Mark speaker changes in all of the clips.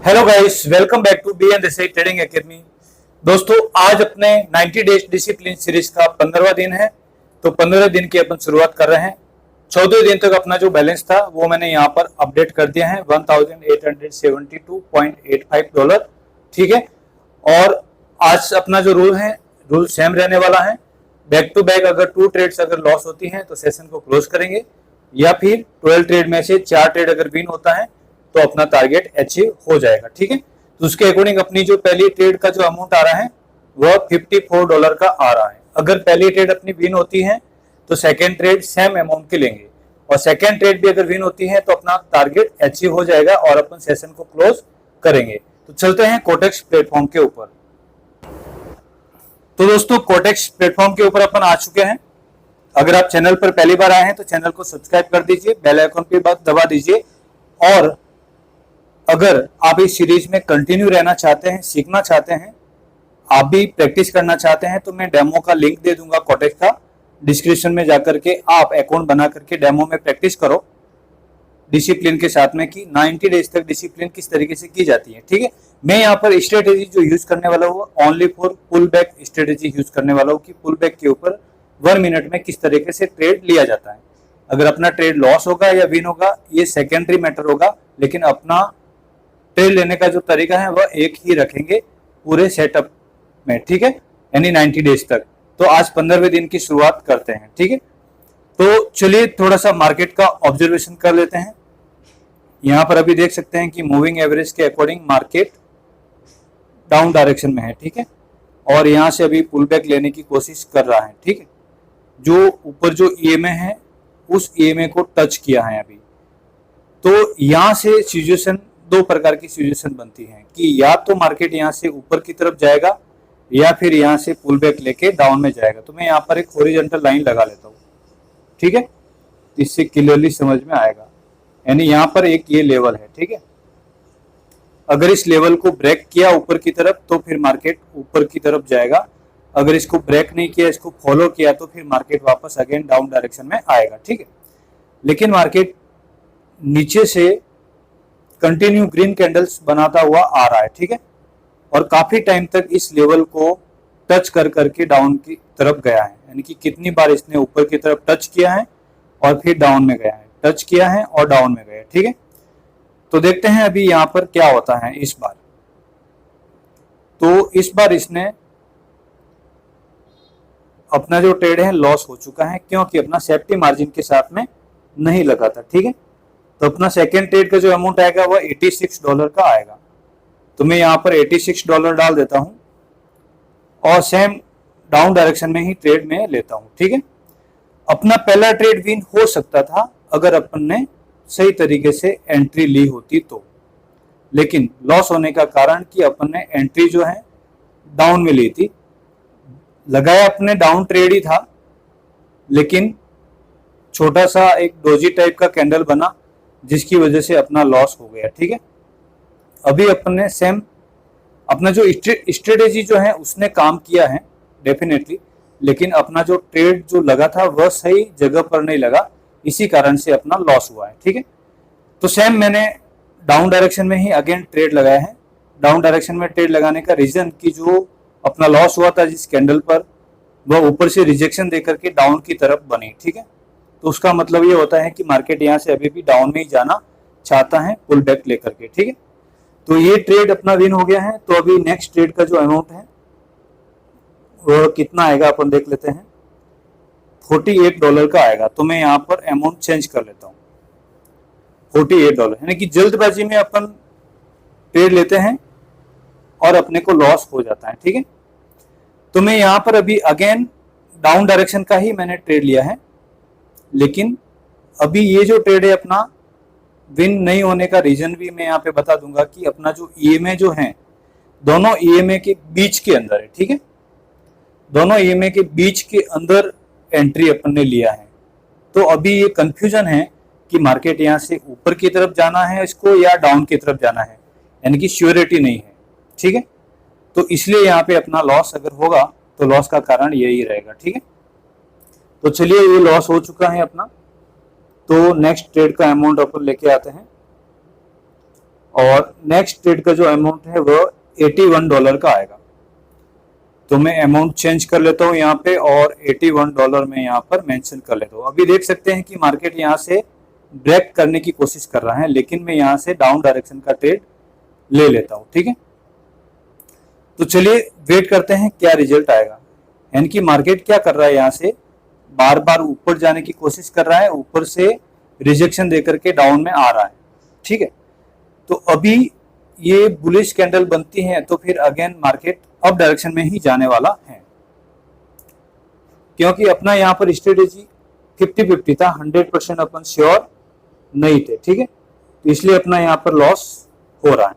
Speaker 1: Hello guys, welcome back to B N Desai trading academy. दोस्तों, आज अपने 90 डेज डिसिप्लिन सीरीज का 15वां दिन है। तो 15 दिन की अपन शुरुआत कर रहे हैं। 14 दिन तक अपना जो बैलेंस था वो मैंने यहाँ पर अपडेट कर दिया है, $1872.85। ठीक है। और आज अपना जो रूल सेम रहने वाला है। बैक टू बैक अगर 2 ट्रेड्स अगर लॉस होती हैं तो सेशन को क्लोज करेंगे, या फिर 12 ट्रेड में से 4 ट्रेड अगर विन होता है तो अपना टारगेट अचीव हो जाएगा। ठीक है। तो उसके अकॉर्डिंग अपनी जो पहली ट्रेड का जो अमाउंट आ रहा है वह $54 का आ रहा है। अगर पहली ट्रेड अपनी विन होती है तो सेकेंड ट्रेड सेम अमाउंट की लेंगे, और सेकेंड ट्रेड भी अगर विन होती है तो अपना टारगेट अचीव हो जाएगा और अपन सेशन को क्लोज करेंगे। तो चलते हैं कोटेक्स प्लेटफॉर्म के ऊपर। तो दोस्तों, कोटेक्स प्लेटफॉर्म के ऊपर अपन आ चुके हैं। अगर आप चैनल पर पहली बार आए हैं तो चैनल को सब्सक्राइब कर दीजिए, बेल आइकन पे दबा दीजिए। और अगर आप इस सीरीज में कंटिन्यू रहना चाहते हैं, सीखना चाहते हैं, आप भी प्रैक्टिस करना चाहते हैं, तो मैं डेमो का लिंक दे दूंगा कोटेक्स का, डिस्क्रिप्शन में जाकर के आप अकाउंट बना करके डेमो में प्रैक्टिस करो डिसिप्लिन के साथ में कि 90 डेज तक डिसिप्लिन किस तरीके से की जाती है। ठीक है। मैं यहाँ पर स्ट्रेटेजी जो यूज करने वाला हूँ only for pull back strategy use करने वाला हूँ कि पुल बैक के ऊपर 1 मिनट में किस तरीके से ट्रेड लिया जाता है। अगर अपना ट्रेड लॉस होगा या विन होगा ये सेकेंडरी मैटर होगा, लेकिन अपना ट्रेड लेने का जो तरीका है वह एक ही रखेंगे पूरे सेटअप में। ठीक है, यानी 90 डेज तक। तो आज 15वें दिन की शुरुआत करते हैं। ठीक है। तो चलिए थोड़ा सा मार्केट का ऑब्जर्वेशन कर लेते हैं। यहां पर अभी देख सकते हैं कि मूविंग एवरेज के अकॉर्डिंग मार्केट डाउन डायरेक्शन में है। ठीक है। और यहां से अभी पुल बैक लेने की कोशिश कर रहा है। ठीक है। जो ऊपर जो ईएमए है उस ईएमए को टच किया है अभी। तो यहां से सिचुएशन, 2 प्रकार की सिचुएशन बनती है कि या तो मार्केट यहां से ऊपर की तरफ जाएगा या फिर यहां से पुल बैक लेके डाउन में जाएगा। तो मैं यहां पर एक हॉरिजॉन्टल लाइन लगा लेता हूं। ठीक है, इससे क्लियरली समझ में आएगा। यानी यहां पर एक ये लेवल है। ठीक है। अगर इस लेवल को ब्रेक किया ऊपर की तरफ तो फिर मार्केट ऊपर की तरफ जाएगा। अगर इसको ब्रेक नहीं किया, इसको फॉलो किया, तो फिर मार्केट वापस अगेन डाउन डायरेक्शन में आएगा। ठीक है। लेकिन मार्केट नीचे से कंटिन्यू ग्रीन कैंडल्स बनाता हुआ आ रहा है। ठीक है। और काफी टाइम तक इस लेवल को टच कर करके डाउन की तरफ गया है। यानी कि कितनी बार इसने ऊपर की तरफ टच किया है और फिर डाउन में गया है, टच किया है और डाउन में गया। ठीक है। तो देखते हैं अभी यहां पर क्या होता है इस बार। तो इस बार इसने अपना जो ट्रेड है लॉस हो चुका है, क्योंकि अपना सेफ्टी मार्जिन के साथ में नहीं लगा था। ठीक है। तो अपना सेकेंड ट्रेड का जो अमाउंट आएगा वह $86 का आएगा। तो मैं यहाँ पर $86 डाल देता हूं और सेम डाउन डायरेक्शन में ही ट्रेड में लेता हूं। ठीक है। अपना पहला ट्रेड विन हो सकता था अगर अपन ने सही तरीके से एंट्री ली होती तो, लेकिन लॉस होने का कारण कि अपन ने एंट्री जो है डाउन में ली थी। लगाया अपने डाउन ट्रेड ही था, लेकिन छोटा सा एक डोजी टाइप का कैंडल बना जिसकी वजह से अपना लॉस हो गया। ठीक है। अभी अपन ने सेम अपना जो स्ट्रेटेजी जो है उसने काम किया है डेफिनेटली, लेकिन अपना जो ट्रेड जो लगा था वह सही जगह पर नहीं लगा, इसी कारण से अपना लॉस हुआ है। ठीक है। तो सेम मैंने डाउन डायरेक्शन में ही अगेन ट्रेड लगाया है। डाउन डायरेक्शन में ट्रेड लगाने का रीजन कि जो अपना लॉस हुआ था जिस कैंडल पर, वह ऊपर से रिजेक्शन देकर के डाउन की तरफ बनी। ठीक है। तो उसका मतलब ये होता है कि मार्केट यहाँ से अभी भी डाउन में ही जाना चाहता है पुल बैक लेकर के। ठीक है। तो ये ट्रेड अपना विन हो गया है। तो अभी नेक्स्ट ट्रेड का जो अमाउंट है वो कितना आएगा अपन देख लेते हैं। $48 का आएगा। तो मैं यहाँ पर अमाउंट चेंज कर लेता हूँ, $48। यानी कि जल्दबाजी में अपन ट्रेड लेते हैं और अपने को लॉस हो जाता है। ठीक है। तो मैं यहाँ पर अभी अगेन डाउन डायरेक्शन का ही मैंने ट्रेड लिया है, लेकिन अभी ये जो ट्रेड है अपना विन नहीं होने का रीजन भी मैं यहाँ पे बता दूंगा कि अपना जो ईएमए जो है दोनों ईएमए के बीच के अंदर है। ठीक है। दोनों ईएमए के बीच के अंदर एंट्री अपन ने लिया है। तो अभी ये कंफ्यूजन है कि मार्केट यहाँ से ऊपर की तरफ जाना है इसको या डाउन की तरफ जाना है, यानी कि श्योरिटी नहीं है। ठीक है। तो इसलिए यहाँ पे अपना लॉस अगर होगा तो लॉस का कारण यही रहेगा। ठीक है। तो चलिए ये लॉस हो चुका है अपना। तो नेक्स्ट ट्रेड का अमाउंट अपन लेके आते हैं। और नेक्स्ट ट्रेड का जो अमाउंट है वो $81 का आएगा। तो मैं अमाउंट चेंज कर लेता हूँ यहाँ पे और $81 में यहाँ पर मेंशन कर लेता हूँ। अभी देख सकते हैं कि मार्केट यहाँ से ब्रेक करने की कोशिश कर रहा है, लेकिन मैं यहाँ से डाउन डायरेक्शन का ट्रेड ले लेता हूँ। ठीक है, तो चलिए वेट करते हैं क्या रिजल्ट आएगा। यानी कि मार्केट क्या कर रहा है, यहाँ से बार बार ऊपर जाने की कोशिश कर रहा है, ऊपर से रिजेक्शन देकर के डाउन में आ रहा है। ठीक है, तो अभी ये बुलिश कैंडल बनती है तो फिर अगेन मार्केट अप डायरेक्शन में ही जाने वाला है, क्योंकि अपना यहाँ पर स्ट्रेटेजी 50-50 था, 100% अपन श्योर नहीं थे। ठीक है, तो इसलिए अपना यहाँ पर लॉस हो रहा है।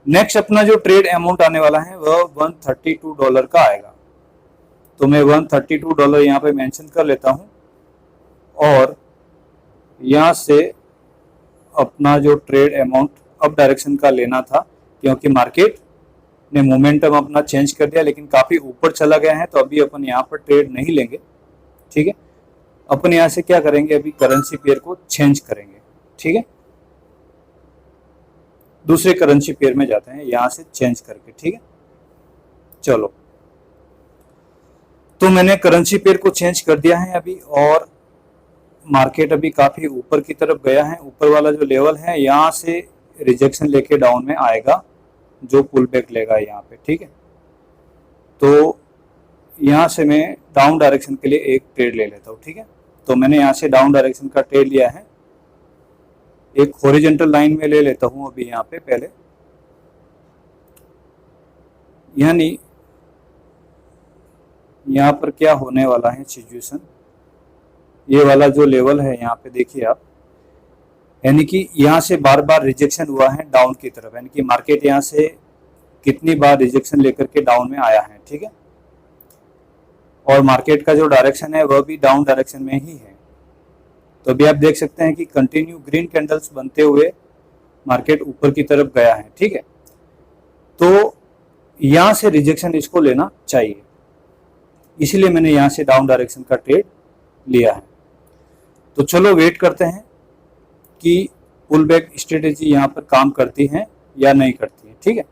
Speaker 1: नेक्स्ट अपना जो ट्रेड अमाउंट आने वाला है वह $132 का आएगा। तो मैं $132 यहाँ पे मेंशन कर लेता हूँ और यहाँ से अपना जो ट्रेड अमाउंट अप डायरेक्शन का लेना था, क्योंकि मार्केट ने मोमेंटम अपना चेंज कर दिया लेकिन काफ़ी ऊपर चला गया है, तो अभी अपन यहाँ पर ट्रेड नहीं लेंगे। ठीक है, अपन यहाँ से क्या करेंगे, अभी करेंसी पेयर को चेंज करेंगे। ठीक है, दूसरे करेंसी पेयर में जाते हैं यहाँ से चेंज करके। ठीक है, चलो, तो मैंने करेंसी पेयर को चेंज कर दिया है अभी, और मार्केट अभी काफ़ी ऊपर की तरफ गया है। ऊपर वाला जो लेवल है यहाँ से रिजेक्शन लेके डाउन में आएगा, जो पुल बैक लेगा यहाँ पे। ठीक है, तो यहाँ से मैं डाउन डायरेक्शन के लिए एक ट्रेड ले लेता हूँ। ठीक है, तो मैंने यहाँ से डाउन डायरेक्शन का ट्रेड लिया है, एक हॉरिजॉन्टल लाइन में ले लेता हूँ अभी यहाँ पे पहले। यानी यहाँ पर क्या होने वाला है सिचुएशन, ये वाला जो लेवल है यहाँ पे देखिए आप, यानी कि यहाँ से बार बार रिजेक्शन हुआ है डाउन की तरफ, यानी कि मार्केट यहाँ से कितनी बार रिजेक्शन लेकर के डाउन में आया है। ठीक है, और मार्केट का जो डायरेक्शन है वह भी डाउन डायरेक्शन में ही है। तो अभी आप देख सकते हैं कि कंटिन्यू ग्रीन कैंडल्स बनते हुए मार्केट ऊपर की तरफ गया है। ठीक है, तो यहाँ से रिजेक्शन इसको लेना चाहिए, इसीलिए मैंने यहाँ से डाउन डायरेक्शन का ट्रेड लिया है। तो चलो वेट करते हैं कि पुल बैक स्ट्रेटेजी यहाँ पर काम करती है या नहीं करती है। ठीक है,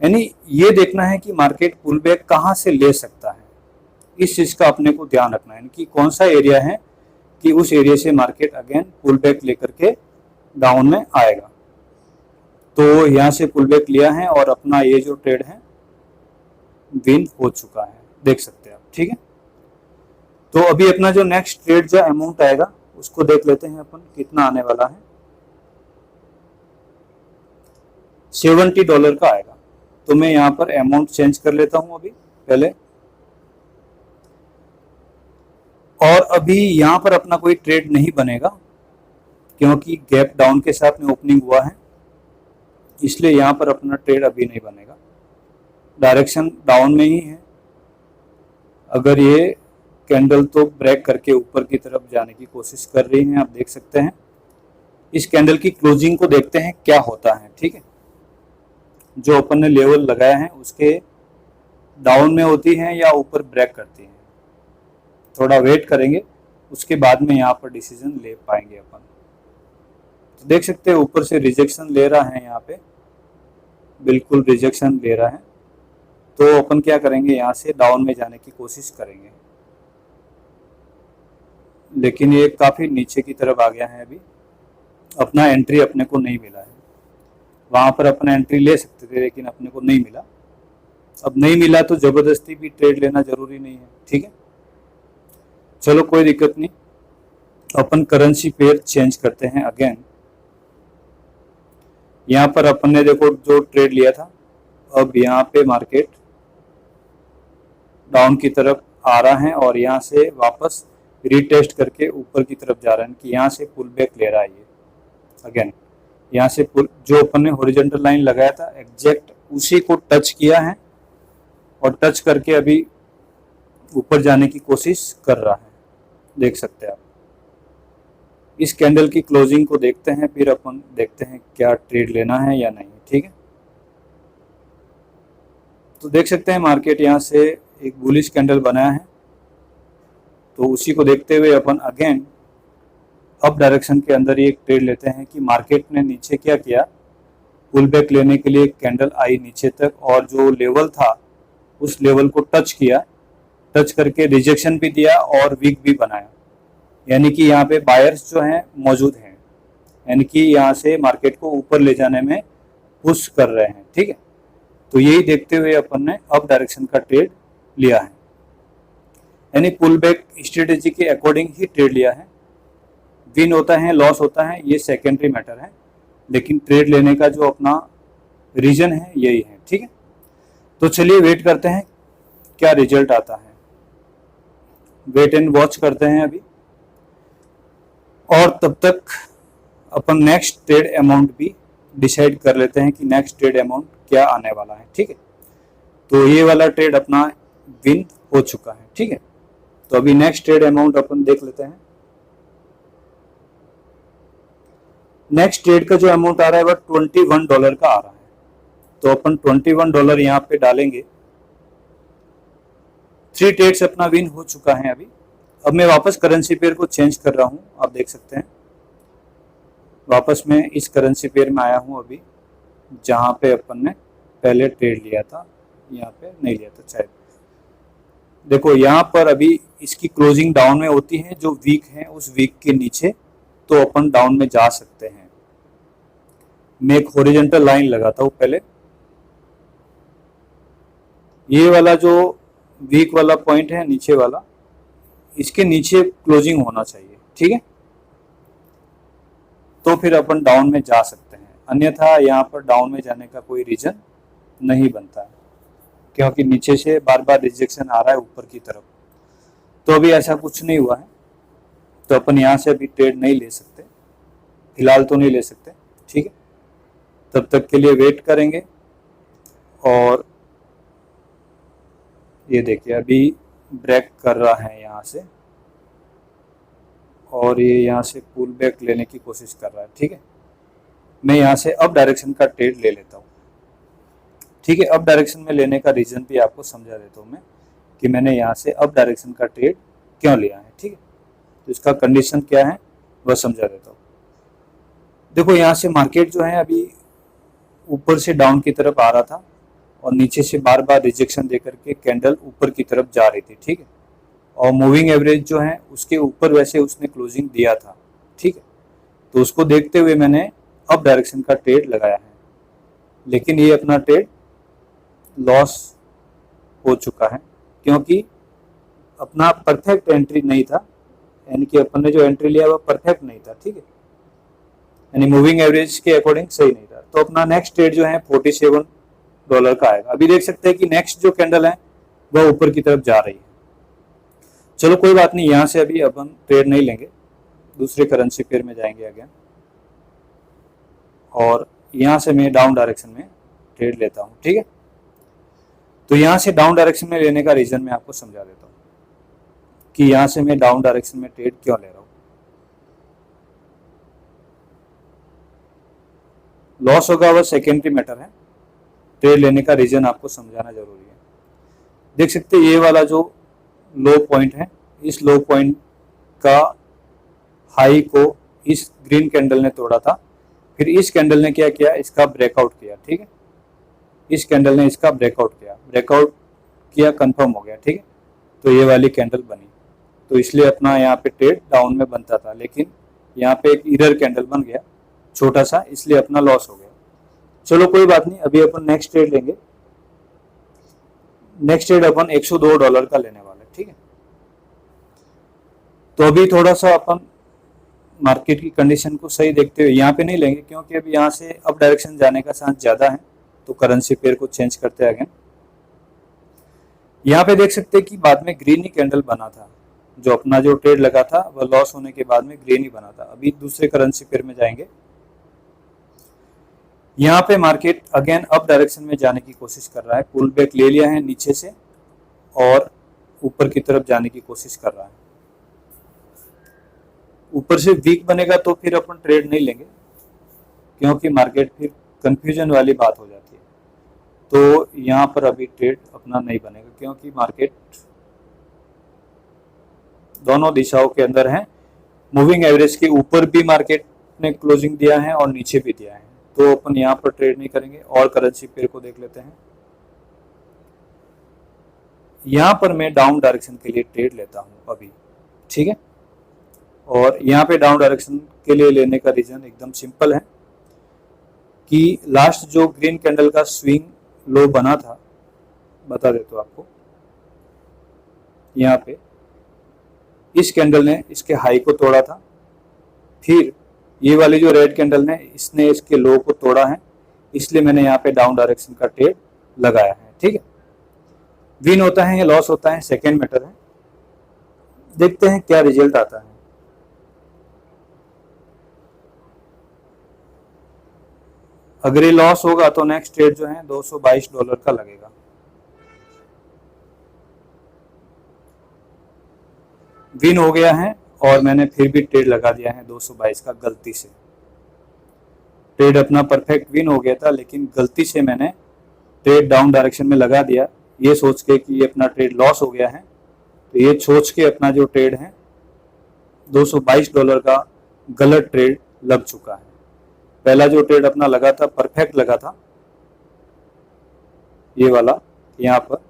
Speaker 1: यानी ये देखना है कि मार्केट पुल बैक कहाँ से ले सकता है, इस चीज़ का अपने को ध्यान रखना है, यानी कि कौन सा एरिया है कि उस एरिया से मार्केट अगेन पुल बैक लेकर के डाउन में आएगा। तो यहाँ से पुल बैक लिया है और अपना ये जो ट्रेड है विन हो चुका है, देख सकते हैं आप। ठीक है, तो अभी अपना जो नेक्स्ट ट्रेड जो अमाउंट आएगा उसको देख लेते हैं अपन कितना आने वाला है। $70 का आएगा। तो मैं यहाँ पर अमाउंट चेंज कर लेता हूँ अभी पहले, और अभी यहाँ पर अपना कोई ट्रेड नहीं बनेगा क्योंकि गैप डाउन के साथ में ओपनिंग हुआ है, इसलिए यहाँ पर अपना ट्रेड अभी नहीं बनेगा। डायरेक्शन डाउन में ही है, अगर ये कैंडल तो ब्रेक करके ऊपर की तरफ जाने की कोशिश कर रही है, आप देख सकते हैं। इस कैंडल की क्लोजिंग को देखते हैं क्या होता है। ठीक है, जो अपन ने लेवल लगाया है उसके डाउन में होती है या ऊपर ब्रेक करती है, थोड़ा वेट करेंगे, उसके बाद में यहाँ पर डिसीजन ले पाएंगे अपन। तो देख सकते हैं ऊपर से रिजेक्शन ले रहा है, यहाँ पे बिल्कुल रिजेक्शन ले रहा है। तो अपन क्या करेंगे, यहाँ से डाउन में जाने की कोशिश करेंगे, लेकिन ये काफ़ी नीचे की तरफ आ गया है। अभी अपना एंट्री अपने को नहीं मिला है, वहाँ पर अपना एंट्री ले सकते थे लेकिन अपने को नहीं मिला। अब नहीं मिला तो ज़बरदस्ती भी ट्रेड लेना ज़रूरी नहीं है। ठीक है, चलो कोई दिक्कत नहीं, अपन करेंसी पेयर चेंज करते हैं अगेन। यहाँ पर अपन ने देखो जो ट्रेड लिया था, अब यहाँ पे मार्केट डाउन की तरफ आ रहा है और यहाँ से वापस रीटेस्ट करके ऊपर की तरफ जा रहा है, कि यहाँ से पुल बैक ले रहा है ये अगेन। यहाँ से पुल, जो अपन ने हॉरिजॉन्टल लाइन लगाया था एग्जैक्ट उसी को टच किया है और टच करके अभी ऊपर जाने की कोशिश कर रहा है, देख सकते हैं आप। इस कैंडल की क्लोजिंग को देखते हैं, फिर अपन देखते हैं क्या ट्रेड लेना है या नहीं। ठीक है, तो देख सकते हैं मार्केट यहाँ से एक बुलिश कैंडल बनाया है, तो उसी को देखते हुए अपन अगेन अप डायरेक्शन के अंदर ही एक ट्रेड लेते हैं कि मार्केट ने नीचे क्या किया, पुल बैक लेने के लिए कैंडल आई नीचे तक और जो लेवल था उस लेवल को टच किया, टच करके रिजेक्शन भी दिया और वीक भी बनाया, यानी कि यहाँ पे बायर्स जो हैं मौजूद हैं, यानी कि यहाँ से मार्केट को ऊपर ले जाने में पुश कर रहे हैं। ठीक है, तो यही देखते हुए अपन ने अप डायरेक्शन का ट्रेड लिया है, यानी पुल बैक स्ट्रेटेजी के अकॉर्डिंग ही ट्रेड लिया है। विन होता है लॉस होता है ये सेकेंडरी मैटर है, लेकिन ट्रेड लेने का जो अपना रीजन है यही है। ठीक है, तो चलिए वेट करते हैं क्या रिजल्ट आता है, वेट एंड वॉच करते हैं अभी, और तब तक अपन नेक्स्ट ट्रेड अमाउंट भी डिसाइड कर लेते हैं कि नेक्स्ट ट्रेड अमाउंट क्या आने वाला है। ठीक है, तो ये वाला ट्रेड अपना विन हो चुका है। ठीक है, तो अभी नेक्स्ट ट्रेड अमाउंट अपन देख लेते हैं। नेक्स्ट ट्रेड का जो अमाउंट आ रहा है वह $21 का आ रहा है, तो अपन $21 यहाँ पे डालेंगे। 3 ट्रेड्स अपना विन हो चुका है अभी। अब मैं वापस करेंसी पेयर को चेंज कर रहा हूँ, आप देख सकते हैं वापस मैं इस करेंसी पेयर में आया हूँ अभी, जहाँ पे अपन ने पहले ट्रेड लिया था, यहाँ पे नहीं लिया था शायद। देखो यहाँ पर अभी इसकी क्लोजिंग डाउन में होती है, जो वीक है उस वीक के नीचे तो अपन डाउन में जा सकते हैं। मैं एक हॉरिजॉन्टल लाइन लगाता हूँ पहले, ये वाला जो वीक वाला पॉइंट है नीचे वाला, इसके नीचे क्लोजिंग होना चाहिए। ठीक है, तो फिर अपन डाउन में जा सकते हैं, अन्यथा यहाँ पर डाउन में जाने का कोई रीजन नहीं बनता है, क्योंकि नीचे से बार बार रिजेक्शन आ रहा है ऊपर की तरफ। तो अभी ऐसा कुछ नहीं हुआ है, तो अपन यहाँ से अभी ट्रेड नहीं ले सकते, फिलहाल तो नहीं ले सकते। ठीक है, तब तक के लिए वेट करेंगे। और ये देखिए अभी ब्रेक कर रहा है यहाँ से, और ये यहाँ से पुल बैक लेने की कोशिश कर रहा है। ठीक है, मैं यहाँ से अप डायरेक्शन का ट्रेड ले लेता हूँ। ठीक है, अप डायरेक्शन में लेने का रीजन भी आपको समझा देता हूँ मैं कि मैंने यहाँ से अप डायरेक्शन का ट्रेड क्यों लिया है। ठीक है, तो इसका कंडीशन क्या है वह समझा देता हूँ। देखो यहाँ से मार्केट जो है अभी ऊपर से डाउन की तरफ आ रहा था और नीचे से बार बार रिजेक्शन देकर के कैंडल ऊपर की तरफ जा रही थी। ठीक है, और मूविंग एवरेज जो है उसके ऊपर वैसे उसने क्लोजिंग दिया था। ठीक है, तो उसको देखते हुए मैंने अप डायरेक्शन का ट्रेड लगाया है, लेकिन ये अपना ट्रेड लॉस हो चुका है, क्योंकि अपना परफेक्ट एंट्री नहीं था, यानी कि अपन ने जो एंट्री लिया वह परफेक्ट नहीं था। ठीक है, यानी मूविंग एवरेज के अकॉर्डिंग सही नहीं था। तो अपना नेक्स्ट ट्रेड जो है $47 का आएगा। अभी देख सकते हैं कि नेक्स्ट जो कैंडल है वह ऊपर की तरफ जा रही है। चलो कोई बात नहीं, यहाँ से अभी अपन ट्रेड नहीं लेंगे, दूसरे करेंसी पेयर में जाएंगे अगेन, और यहाँ से मैं डाउन डायरेक्शन में ट्रेड लेता हूँ। ठीक है, तो यहाँ से डाउन डायरेक्शन में लेने का रीजन मैं आपको समझा देता हूँ कि यहाँ से मैं डाउन डायरेक्शन में ट्रेड क्यों ले रहा हूँ। लॉस होगा वह सेकेंडरी मैटर है, ट्रेड लेने का रीजन आपको समझाना जरूरी है। देख सकते हैं ये वाला जो लो पॉइंट है, इस लो पॉइंट का हाई को इस ग्रीन कैंडल ने तोड़ा था, फिर इस कैंडल ने क्या किया, इसका ब्रेकआउट किया। ठीक है, इस कैंडल ने इसका ब्रेकआउट किया, कंफर्म हो गया। ठीक है, तो ये वाली कैंडल बनी, तो इसलिए अपना यहाँ पे ट्रेड डाउन में बनता था, लेकिन यहाँ पे एक इरर कैंडल बन गया छोटा सा, इसलिए अपना लॉस हो गया। चलो कोई बात नहीं, अभी अपन नेक्स्ट ट्रेड लेंगे। नेक्स्ट ट्रेड अपन $102 का लेने वाले। ठीक है, तो अभी थोड़ा सा अपन मार्केट की कंडीशन को सही देखते हुए यहाँ पे नहीं लेंगे, क्योंकि अभी यहाँ से अप डायरेक्शन जाने का चांस ज्यादा है। तो करेंसी पेयर को चेंज करते हैं अगेन। यहाँ पे देख सकते हैं कि बाद में ग्रीन ही कैंडल बना था, जो अपना जो ट्रेड लगा था वह लॉस होने के बाद में ग्रीन ही बना था। अभी दूसरे करेंसी पेयर में जाएंगे। यहाँ पे मार्केट अगेन अप डायरेक्शन में जाने की कोशिश कर रहा है, पुल बैक ले लिया है नीचे से और ऊपर की तरफ जाने की कोशिश कर रहा है। ऊपर से वीक बनेगा तो फिर अपन ट्रेड नहीं लेंगे, क्योंकि मार्केट फिर कंफ्यूजन वाली बात हो जाती है। तो यहाँ पर अभी ट्रेड अपना नहीं बनेगा, क्योंकि मार्केट दोनों दिशाओं के अंदर है। मूविंग एवरेज के ऊपर भी मार्केट ने क्लोजिंग दिया है और नीचे भी दिया है, तो अपन यहाँ पर ट्रेड नहीं करेंगे और करेंसी पेयर को देख लेते हैं। यहाँ पर मैं डाउन डायरेक्शन के लिए ट्रेड लेता हूँ अभी, ठीक है। और यहाँ पे डाउन डायरेक्शन के लिए लेने का रीजन एकदम सिंपल है कि लास्ट जो ग्रीन कैंडल का स्विंग लो बना था, बता देता हूँ आपको, यहाँ पे इस कैंडल ने इसके हाई को तोड़ा था, फिर ये वाली जो रेड कैंडल ने इसने इसके लो को तोड़ा है, इसलिए मैंने यहाँ पे डाउन डायरेक्शन का ट्रेड लगाया है, ठीक है। विन होता है या लॉस होता है सेकेंड मैटर है, देखते हैं क्या रिजल्ट आता है। अगर ये लॉस होगा तो नेक्स्ट ट्रेड जो है $222 का लगेगा। विन हो गया है और मैंने फिर भी ट्रेड लगा दिया है 222 का गलती से। ट्रेड अपना परफेक्ट विन हो गया था, लेकिन गलती से मैंने ट्रेड डाउन डायरेक्शन में लगा दिया, ये सोच के कि ये अपना ट्रेड लॉस हो गया है। तो ये सोच के अपना जो ट्रेड है $222 का गलत ट्रेड लग चुका है। पहला जो ट्रेड अपना लगा था परफेक्ट लगा था, ये वाला, यहाँ पर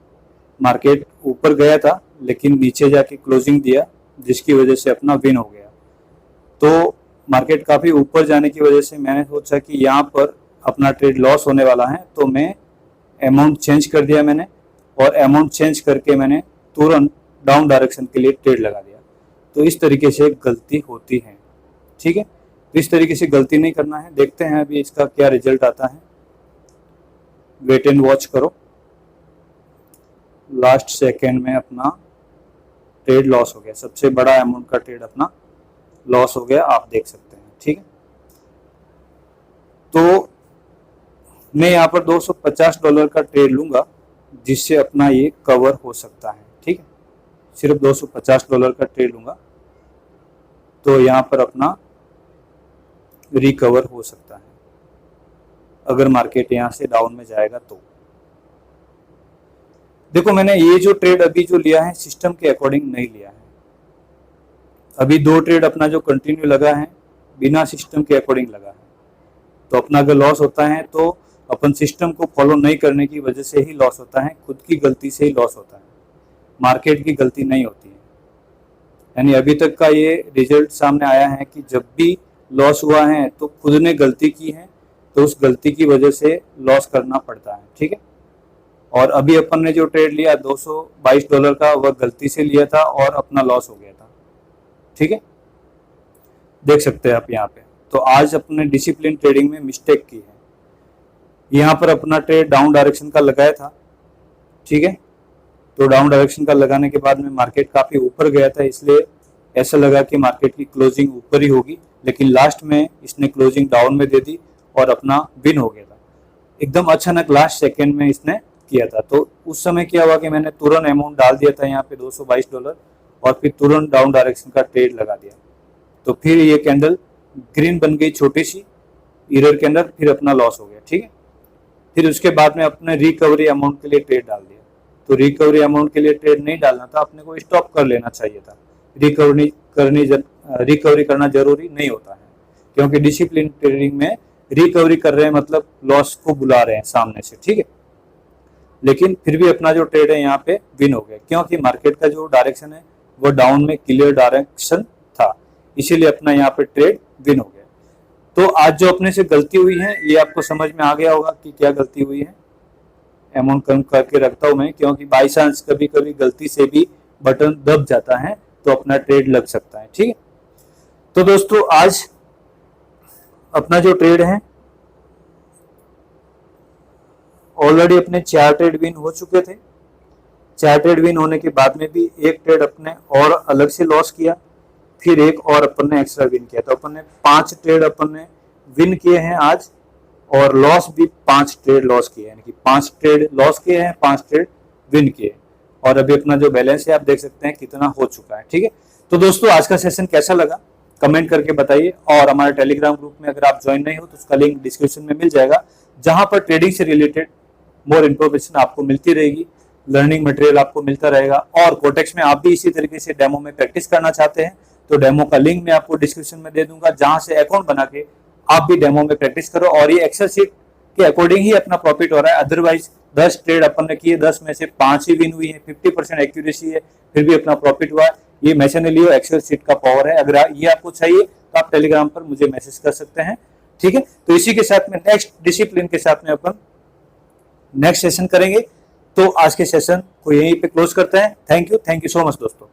Speaker 1: मार्केट ऊपर गया था लेकिन नीचे जाके क्लोजिंग दिया, जिसकी वजह से अपना विन हो गया। तो मार्केट काफ़ी ऊपर जाने की वजह से मैंने सोचा कि यहाँ पर अपना ट्रेड लॉस होने वाला है, तो मैं अमाउंट चेंज कर दिया मैंने, और अमाउंट चेंज करके मैंने तुरंत डाउन डायरेक्शन के लिए ट्रेड लगा दिया। तो इस तरीके से गलती होती है, ठीक है। तो इस तरीके से गलती नहीं करना है। देखते हैं अभी इसका क्या रिजल्ट आता है, वेट एंड वॉच करो। लास्ट सेकेंड में अपना ट्रेड लॉस हो गया, सबसे बड़ा अमाउंट का ट्रेड अपना लॉस हो गया, आप देख सकते हैं, ठीक है। तो मैं यहाँ पर $250 का ट्रेड लूंगा, जिससे अपना ये कवर हो सकता है, ठीक है। सिर्फ $250 का ट्रेड लूंगा, तो यहाँ पर अपना रिकवर हो सकता है अगर मार्केट यहाँ से डाउन में जाएगा तो। देखो, मैंने ये जो ट्रेड अभी जो लिया है सिस्टम के अकॉर्डिंग नहीं लिया है। अभी 2 ट्रेड अपना जो कंटिन्यू लगा है बिना सिस्टम के अकॉर्डिंग लगा है, तो अपना अगर लॉस होता है तो अपन सिस्टम को फॉलो नहीं करने की वजह से ही लॉस होता है, खुद की गलती से ही लॉस होता है, मार्केट की गलती नहीं होती है। यानी अभी तक का ये रिजल्ट सामने आया है कि जब भी लॉस हुआ है तो खुद ने गलती की है, तो उस गलती की वजह से लॉस करना पड़ता है, ठीक है। और अभी अपन ने जो ट्रेड लिया $222 का, वह गलती से लिया था और अपना लॉस हो गया था, ठीक है। देख सकते हैं आप यहाँ पे। तो आज अपने डिसिप्लिन ट्रेडिंग में मिस्टेक की है। यहाँ पर अपना ट्रेड डाउन डायरेक्शन का लगाया था, ठीक है। तो डाउन डायरेक्शन का लगाने के बाद में मार्केट काफी ऊपर गया था, इसलिए ऐसा लगा कि मार्केट की क्लोजिंग ऊपर ही होगी, लेकिन लास्ट में इसने क्लोजिंग डाउन में दे दी और अपना विन हो गया था। एकदम अचानक लास्ट सेकेंड में इसने किया था। तो उस समय क्या हुआ कि मैंने तुरंत अमाउंट डाल दिया था यहाँ पे $222 और फिर तुरंत डाउन डायरेक्शन का ट्रेड लगा दिया। तो फिर ये कैंडल ग्रीन बन गई, छोटी सी इरर कैंडल, फिर अपना लॉस हो गया, ठीक है। फिर उसके बाद में अपने रिकवरी अमाउंट के लिए ट्रेड डाल दिया। तो रिकवरी अमाउंट के लिए ट्रेड नहीं डालना था, अपने को स्टॉप कर लेना चाहिए था। रिकवरी करना जरूरी नहीं होता है, क्योंकि डिसिप्लिन ट्रेडिंग में रिकवरी कर रहे हैं मतलब लॉस को बुला रहे हैं सामने से, ठीक है। लेकिन फिर भी अपना जो ट्रेड है यहाँ पे विन हो गया, क्योंकि मार्केट का जो डायरेक्शन है वो डाउन में क्लियर डायरेक्शन था, इसीलिए अपना यहाँ पे ट्रेड विन हो गया। तो आज जो अपने से गलती हुई है ये आपको समझ में आ गया होगा कि क्या गलती हुई है। अमाउंट कम करके रखता हूं मैं, क्योंकि बाई चांस कभी कभी गलती से भी बटन दब जाता है तो अपना ट्रेड लग सकता है, ठीक है। तो दोस्तों आज अपना जो ट्रेड है ऑलरेडी अपने 4 ट्रेड विन हो चुके थे। 4 ट्रेड विन होने के बाद में भी एक ट्रेड अपने और अलग से लॉस किया, फिर एक और अपन ने एक्स्ट्रा विन किया। तो अपन ने 5 ट्रेड अपन ने विन किए हैं आज, और लॉस भी 5 ट्रेड लॉस किए, यानी कि 5 ट्रेड लॉस किए हैं, 5 ट्रेड विन किए। और अभी अपना जो बैलेंस है आप देख सकते हैं कितना हो चुका है, ठीक है। तो दोस्तों आज का सेशन कैसा लगा कमेंट करके बताइए, और हमारे टेलीग्राम ग्रुप में अगर आप ज्वाइन नहीं हो तो उसका लिंक डिस्क्रिप्शन में मिल जाएगा, जहां पर ट्रेडिंग से रिलेटेड मोर इन्फॉर्मेशन आपको मिलती रहेगी, लर्निंग मटेरियल आपको मिलता रहेगा। और कोटेक्स में आप भी इसी तरीके से डेमो में प्रैक्टिस करना चाहते हैं तो डेमो का लिंक मैं आपको डिस्क्रिप्शन में दे दूंगा, जहां से अकाउंट बना के आप भी डेमो में प्रैक्टिस करो और ये एक्सेल शीट के अकॉर्डिंग ही अपना प्रॉफिट हो रहा है। अदरवाइज 10 ट्रेड अपन ने किए, 10 में से 5 ही विन हुई है, 50% एक्यूरेसी है, फिर भी अपना प्रॉफिट हुआ। ये मैसेने लियो एक्सेल शीट का पावर है। अगर ये आपको चाहिए तो आप टेलीग्राम पर मुझे मैसेज कर सकते हैं, ठीक है। तो इसी के साथ में नेक्स्ट डिसिप्लिन के साथ में अपन नेक्स्ट सेशन करेंगे। तो आज के सेशन को यहीं पे क्लोज करते हैं। थैंक यू सो मच दोस्तों।